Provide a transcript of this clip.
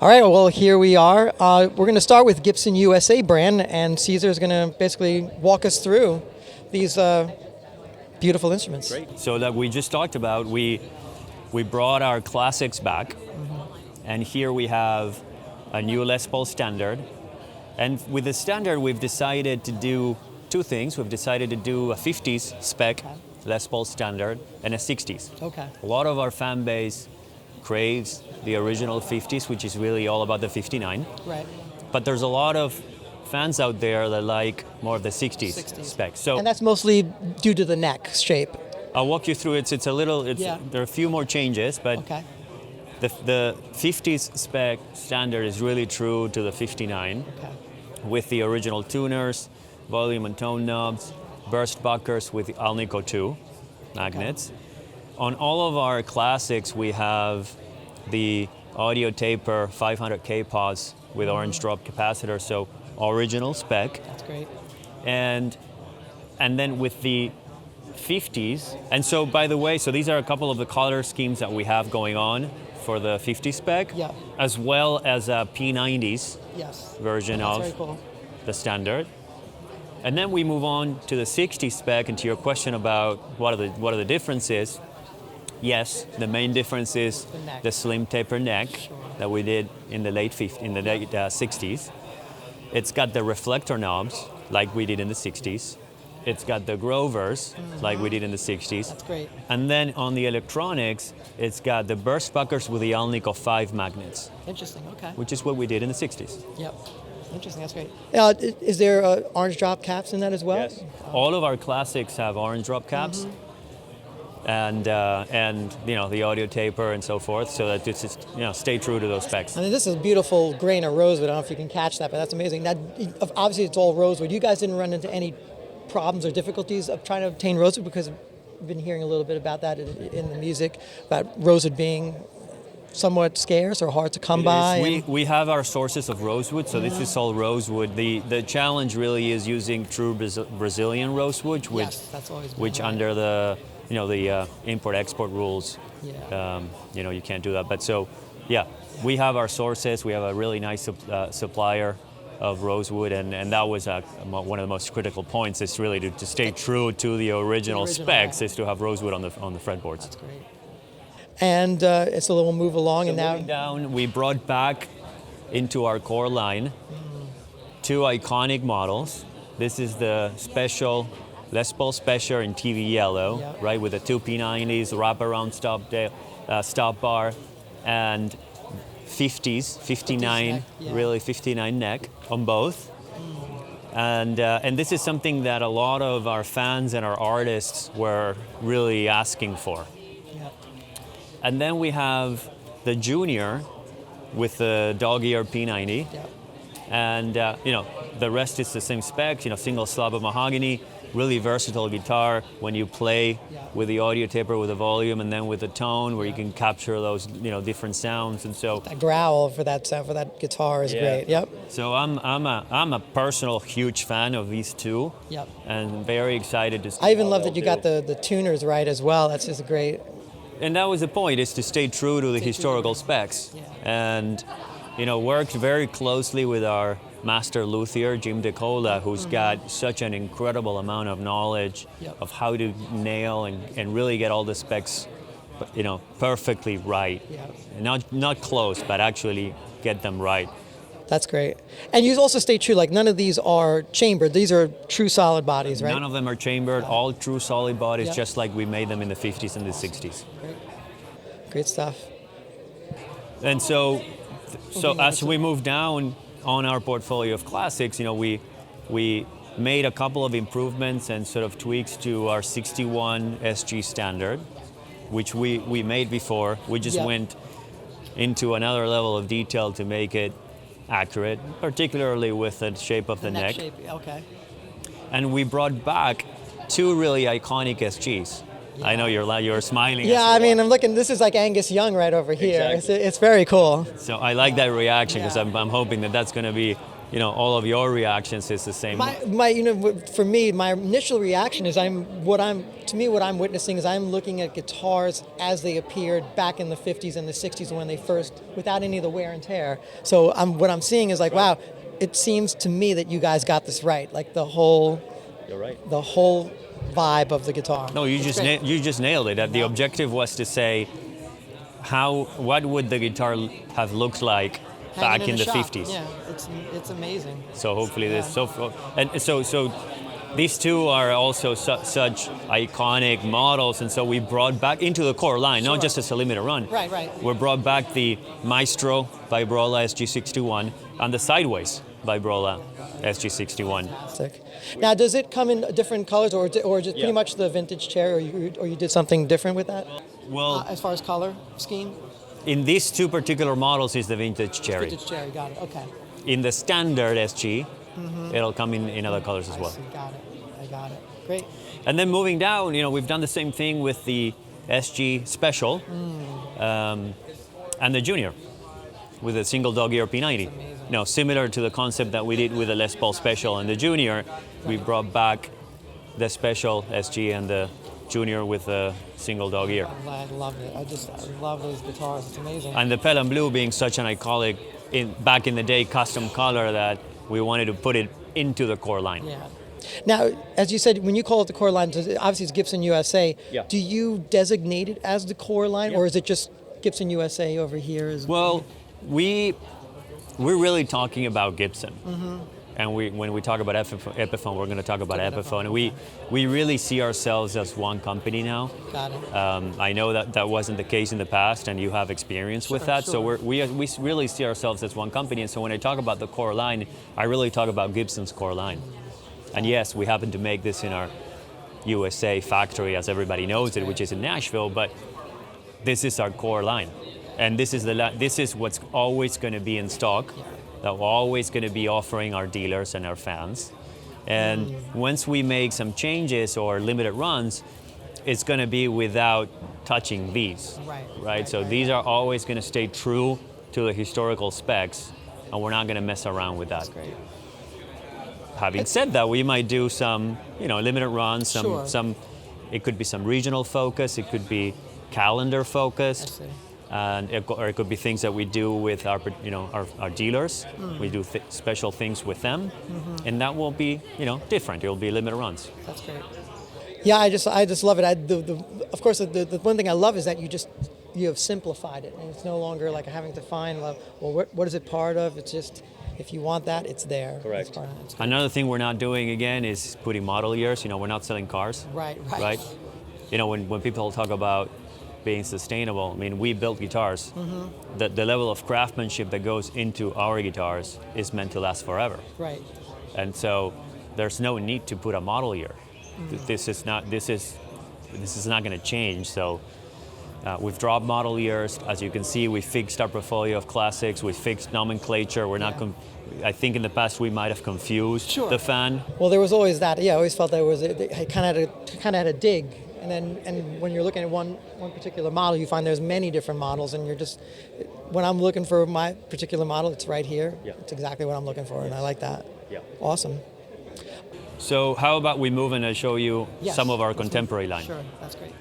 All right, well, here we are. We're going to start with Gibson USA brand, and Caesar is going to basically walk us through these beautiful instruments. Great. So like we just talked about, we brought our classics back, and here we have a new Les Paul standard. And with the standard, we've decided to do two things. We've decided to do a 50s spec Les Paul standard and a 60s. Okay. A lot of our fan base craves the original 50s, which is really all about the 59. Right. But there's a lot of fans out there that like more of the 60s, spec. So, and that's mostly due to the neck shape. I'll walk you through it. It's a little, there are a few more changes, but the 50s spec standard is really true to the 59 with the original tuners, volume and tone knobs, burst buckers with the Alnico 2 magnets. On all of our classics, we have the audio taper 500K pods with orange drop capacitor, so original spec. That's great. And then with the 50s, and so by the way, so these are a couple of the color schemes that we have going on for the 50 spec, as well as a P90s version of the standard. And then we move on to the 60 spec, and to your question about what are the differences. Yes, the main difference is the slim taper neck that we did in the late 60s. It's got the reflector knobs like we did in the 60s. It's got the Grovers like we did in the 60s. That's great. And then on the electronics, it's got the burst buckers with the Alnico 5 magnets. Interesting, okay. Which is what we did in the 60s. Yep. Interesting, that's great. Is there orange drop caps in that as well? Yes. All of our classics have orange drop caps. And the audio taper and so forth, so that it's just, stay true to those specs. I mean, this is a beautiful grain of rosewood. I don't know if you can catch that, but that's amazing. That obviously it's all rosewood. You guys didn't run into any problems or difficulties of trying to obtain rosewood, because I've been hearing a little bit about that in the music, about rosewood being somewhat scarce or hard to come by. We have our sources of rosewood, so this is all rosewood. The challenge really is using true Brazilian rosewood, which under the import-export rules, you can't do that. But so, we have our sources. We have a really nice supplier of rosewood, and that was one of the most critical points. Is really to stay true to the original specs, is to have rosewood on the fretboards. That's great. And it's a little move along, so and now moving down, we brought back into our core line two iconic models. This is the special Les Paul Special in TV yellow, right, with the two P90s, wraparound stop bar, and 50s, 59, really 59 neck on both. And this is something that a lot of our fans and our artists were really asking for. And then we have the Junior with the dog ear P90, and the rest is the same spec. Single slab of mahogany. Really versatile guitar when you play with the audio taper, with the volume, and then with the tone, where you can capture those different sounds. And so that growl for that sound, for that guitar is great. Yep. So I'm a personal huge fan of these two. Yep. And very excited to see. I even love that you got the tuners right as well. That's just great. And that was the point, is to stay true to the historical specs. And worked very closely with our master luthier, Jim DeCola, who's got such an incredible amount of knowledge of how to nail and really get all the specs, perfectly right. Not close, but actually get them right. That's great. And you also stay true, like none of these are chambered. These are true solid bodies, right? None of them are chambered, all true solid bodies, just like we made them in the 50s and the 60s. Great stuff. And so as we move down on our portfolio of classics, we made a couple of improvements and sort of tweaks to our 61 SG standard, which we made before. We just went into another level of detail to make it accurate, particularly with the shape of the neck. Shape. Okay. And we brought back two really iconic SGs. I know you're smiling. Yeah, I mean, I'm looking. This is like Angus Young right over here. Exactly. It's very cool. So I like that reaction, because I'm hoping that that's going to be all of your reactions is the same. For me, my initial reaction is what I'm witnessing is I'm looking at guitars as they appeared back in the 50s and the 60s when they first, without any of the wear and tear. So what I'm seeing is like, wow, it seems to me that you guys got this right. Like the whole, You're right. The whole vibe of the guitar. No, you just nailed it. The objective was to say, what would the guitar have looked like back in the shop. 50s? Yeah, it's amazing. So hopefully so these two are also such iconic models, and so we brought back into the core line, not just as a limited run. Right. We brought back the Maestro Vibrola SG61 and the Sideways Vibrola SG61. Fantastic. Now, does it come in different colors, or is it pretty much the vintage chair, or you did something different with that? Well, as far as color scheme? In these two particular models is the vintage cherry. Vintage cherry, got it, okay. In the standard SG, it'll come in other colors as well. I got it. Great. And then moving down, we've done the same thing with the SG Special and the Junior with a single dog ear P90. Similar to the concept that we did with the Les Paul Special and the Junior, we brought back the Special SG and the Junior with a single dog ear. I love it. I love those guitars. It's amazing. And the Pale and Blue being such an iconic, back in the day, custom color that we wanted to put it into the core line. Yeah. Now, as you said, when you call it the core line, obviously it's Gibson USA. Yeah. Do you designate it as the core line, or is it just Gibson USA over here? Well, we're really talking about Gibson. And when we talk about Epiphone, we're going to talk about Epiphone. And we really see ourselves as one company now. Got it. I know that wasn't the case in the past, and you have experience with that. Sure. So we really see ourselves as one company. And so when I talk about the core line, I really talk about Gibson's core line. And yes, we happen to make this in our USA factory, as everybody knows it, which is in Nashville. But this is our core line, and this is what's always going to be in stock. That we're always going to be offering our dealers and our fans. And once we make some changes or limited runs, it's going to be without touching these. Right? So these are always going to stay true to the historical specs, and we're not going to mess around with that. That's great. Having said that, we might do some, limited runs, some. It could be some regional focus, it could be calendar focused. And it could be things that we do with our dealers. We do special things with them, and that will be, different. It will be limited runs. That's great. Yeah, I just love it. Of course, the one thing I love is that you have simplified it, and it's no longer like having to find, what is it part of? It's just, if you want that, it's there. Correct. Another thing we're not doing again is putting model years. We're not selling cars. Right. When people talk about being sustainable, we build guitars. The level of craftsmanship that goes into our guitars is meant to last forever. Right. And so there's no need to put a model year. This is not going to change. So we've dropped model years. As you can see, we fixed our portfolio of classics. We fixed nomenclature. We're not. I think in the past we might have confused the fan. Well, there was always that. Yeah, I always felt they kind of had a dig. And when you're looking at one particular model, you find there's many different models, and when I'm looking for my particular model, it's right here. Yeah. It's exactly what I'm looking for, and I like that. Yeah. Awesome. So how about we move and I show you some of our contemporary line? Sure, that's great.